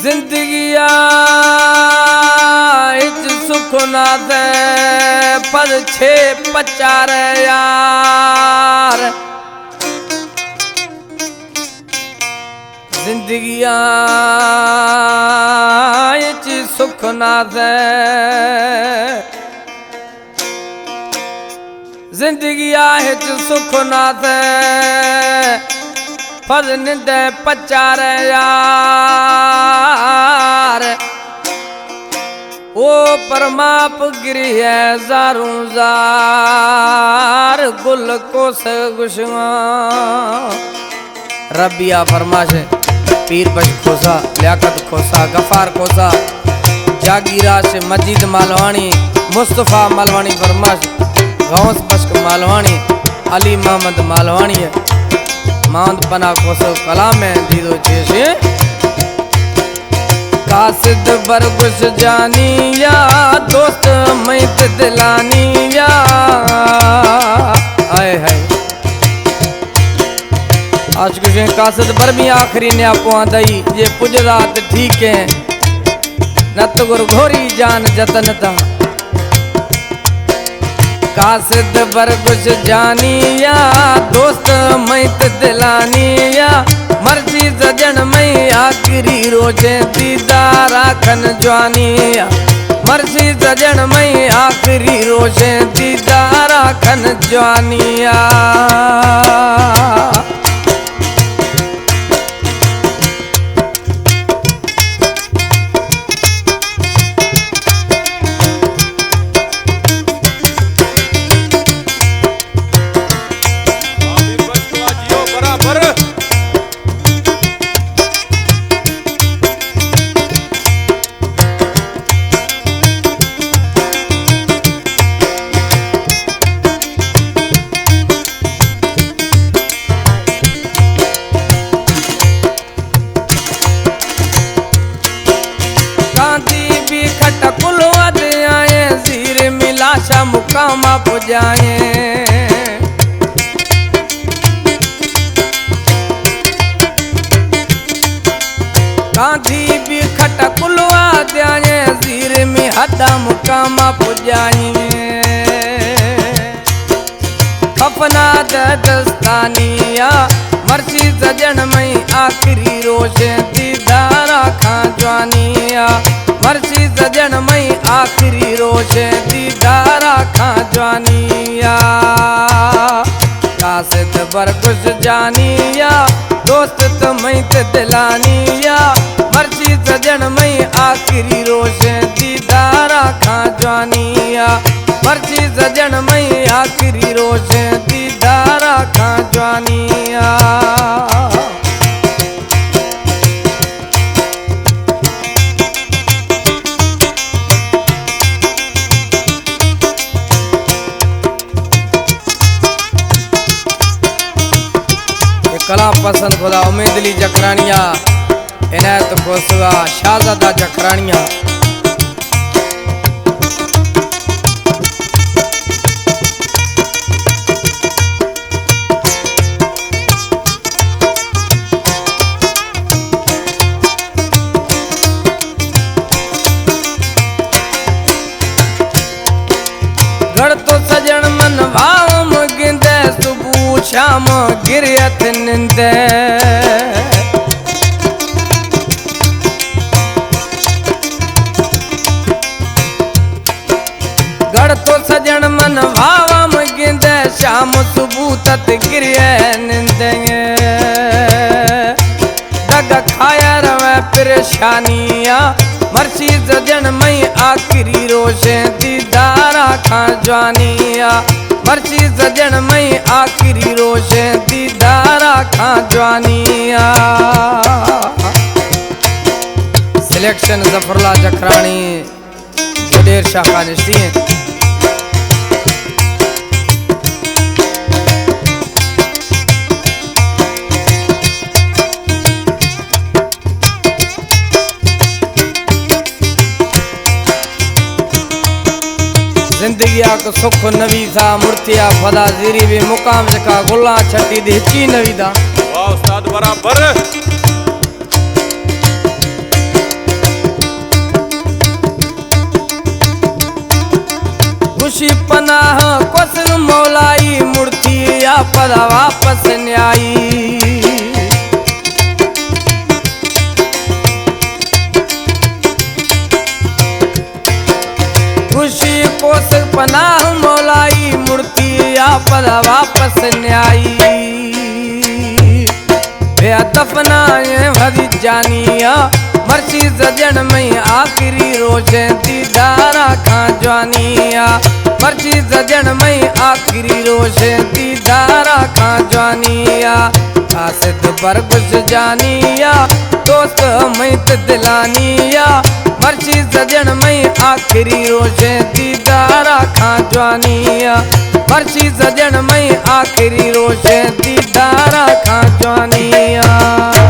जिंदगिया इच सुख ना दे पर छे पचार यार। जिंदगिया इच सुख ना दे, जिंदगिया इच सुख ना दे पर निंद पचार यार। ओ परमाप गिरी है जारू जार गुल कोस गुशवा। रबिया फरमाशे पीर बश खोसा, लियाकत खोसा, गफार खोसा, जागीरा से मजीद मालवानी, मुस्तफ़ा मालवानी फरमाश, गौस बश्क मालवानी, अली मोहम्मद मालवानी है मांद पना खोसो कलाम में दीदो चेशे। कासिद बरगुश जानिया दोस्त मैत दिलानिया आए है। आज कुछ कासिद बर भी आखिरी ने आपो दई ये पुजरात ठीक है न तो गुर घोरी जान जतन था। कासिद बरगुश जानिया दोस्त मैत दिलानिया मर्जी सजन मई आखिरी रोजे दीदार आखन जवानिया। मर्जी सजन मई आखिरी रोजे दीदार आखन जवानिया। आशा मुकामा पुजाए कांधी भी खटा कुलवा द्याए जीर में हदा मुकामा पुजाए। खपना दस्तानिया मर्जी सजन मई आखिरी रोशे दीदारा खा जवानिया। मर्जी सजन मई आखिरी रोशे दीदारा खा जवानिया। कासिद बरगुश जानिया दोस्त तो मई दिलानिया। मर्जी सजन मई आखिरी रोशे दीदारा खा जवानिया। मर्जी सजन मई आखिरी रोशे दीदारा खा जवानिया। कला पसंद खुदा उम्मीदली जखरानिया इनायत खोसवा शाहजादा जखरानिया। गढ़ तो सजन मन भाव गिंदे सुबह शाम गिरियत निंदे। गढ़ तो सजन मन भावम गिंदे शाम सुबह तत गिरिय निंदे। दग खाया रवे परेशानिया मर्जी सजन मई आखिरी रोशे दीदारा खा जवानिया। मर्जी सजन मई आखिरी रोशे दीदारा खा जवानिया। सिलेक्शन जफरला जखरानी जोडेर शाह खानिश्ती है। जिंदगी को सुख नवीदा मुर्तिया फदा जीरी भी मुकाम जका गुला छटी दी ची नवीदा। वाह उस्ताद बराबर। खुशी पनाह कोस मौलाई मूर्ति या पर वापस न्याई खुशी कोस पनाह मौलाई मूर्ति या पर वापस न्याई वे दफनाए भरी जानिया मर्ची सजन में आखिरी रोशे दीदारा खां जवानिया मर्ची सजन में आखिरी रोशे दीदारा खां जवानिया आसिद पर कुछ जानिया दोस्त में दिलानिया मर्ची सजन में आखिरी रोशे दीदारा खां जवानिया मर्ची सजन में आखिरी रोशे दीदारा खां जवानिया।